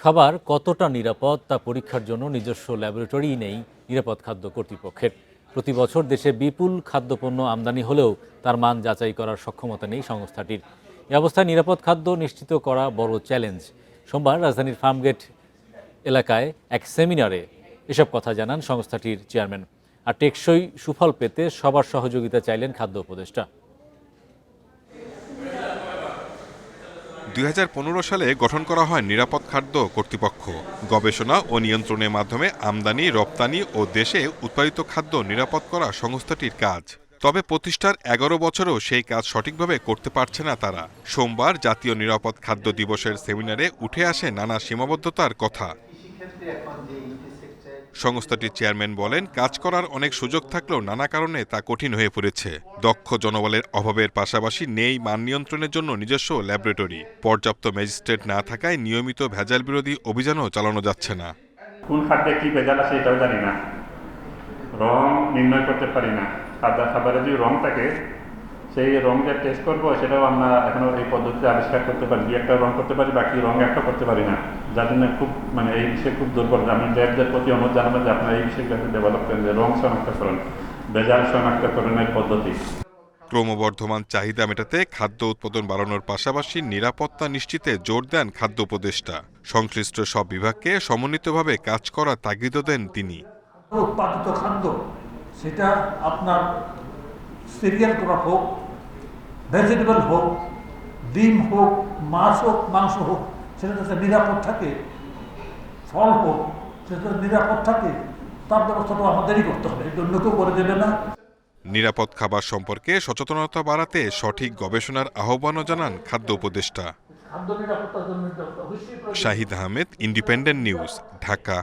খাবার কতটা নিরাপদ তা পরীক্ষার জন্য নিজস্ব ল্যাবরেটরি নেই নিরাপদ খাদ্য কর্তৃপক্ষের। প্রতি বছর দেশে বিপুল খাদ্যপণ্য আমদানি হলেও তার মান যাচাই করার সক্ষমতা নেই সংস্থাটির। এ অবস্থায় নিরাপদ খাদ্য নিশ্চিত করা বড় চ্যালেঞ্জ। সোমবার রাজধানীর ফার্মগেট এলাকায় এক সেমিনারে এসব কথা জানান সংস্থাটির চেয়ারম্যান। আর টেকসই সুফল পেতে সবার সহযোগিতা চাইলেন খাদ্য উপদেষ্টা। 2015 সালে গঠন করা হয় নিরাপদ খাদ্য কর্তৃপক্ষ। গবেষণা ও নিয়ন্ত্রণের মাধ্যমে আমদানি, রপ্তানি ও দেশে উৎপাদিত খাদ্য নিরাপদ করা সংস্থাটির কাজ। তবে প্রতিষ্ঠার 11 বছরেও সেই কাজ সঠিকভাবে করতে পারছে না তারা। সোমবার জাতীয় নিরাপদ খাদ্য দিবসের সেমিনারে উঠে আসে নানা সীমাবদ্ধতার কথা। সংস্থাটির চেয়ারম্যান বলেন, কাজ করার অনেক সুযোগ থাকলেও নানা কারণে তা কঠিন হয়ে পড়েছে। দক্ষ জনবলের অভাবের পাশাপাশি নেই মান নিয়ন্ত্রণের জন্য নিজস্ব ল্যাবরেটরি। পর্যাপ্ত ম্যাজিস্ট্রেট না থাকায় নিয়মিত ভেজাল বিরোধী অভিযানও চালানো যাচ্ছে না। কোন খাদ্যে কি ভেজাল আছে এটাও জানি না, রং নির্ণয় করতে পারি না। খাবারে যদি রং থাকে, সেই রং যে টেস্ট করবো সেটাও আমরা এখনো এই পদ্ধতিতে আবিষ্কার করতে পারি। দুই একটা রং করতে পারি, বাকি রং একটা করতে পারি না। যার জন্য খুব এই বিষয়ে খুব দুর্বল। আমি ল্যাবদের প্রতি অনুরোধ জানাবো যে আপনারা এই বিষয়গুলোকে ডেভেলপ করেন, যে রং শনাক্তকরণ, ভেজাল শনাক্তকরণের পদ্ধতি। ক্রমবর্ধমান চাহিদা মেটাতে খাদ্য উৎপাদন বাড়ানোর পাশাপাশি নিরাপত্তা নিশ্চিতে জোর দেন খাদ্য উপদেষ্টা। সংশ্লিষ্ট সব বিভাগকে সমন্বিতভাবে কাজ করার তাগিদ দেন তিনি। উৎপাদিত খাদ্য সেটা আপনার সিরিয়াল করা হোক, ভেজিটেবল হোক, ডিম হোক, মাছ হোক, মাংস হোক, সেটা যাতে নিরাপদ থাকে, ফল হোক সেটা নিরাপদ থাকে, তার ব্যবস্থাটা আমাদেরই করতে হবে, এটা অন্য কেউ করে দেবে না। নিরাপদ খাবার সম্পর্কে সচেতনতা বাড়াতে সঠিক গবেষণার আহ্বানও জানান খাদ্য উপদেষ্টা। খাদ্য নিরাপত্তার জন্য শাহিদ আহমেদ, ইন্ডিপেন্ডেন্ট নিউজ, ঢাকা।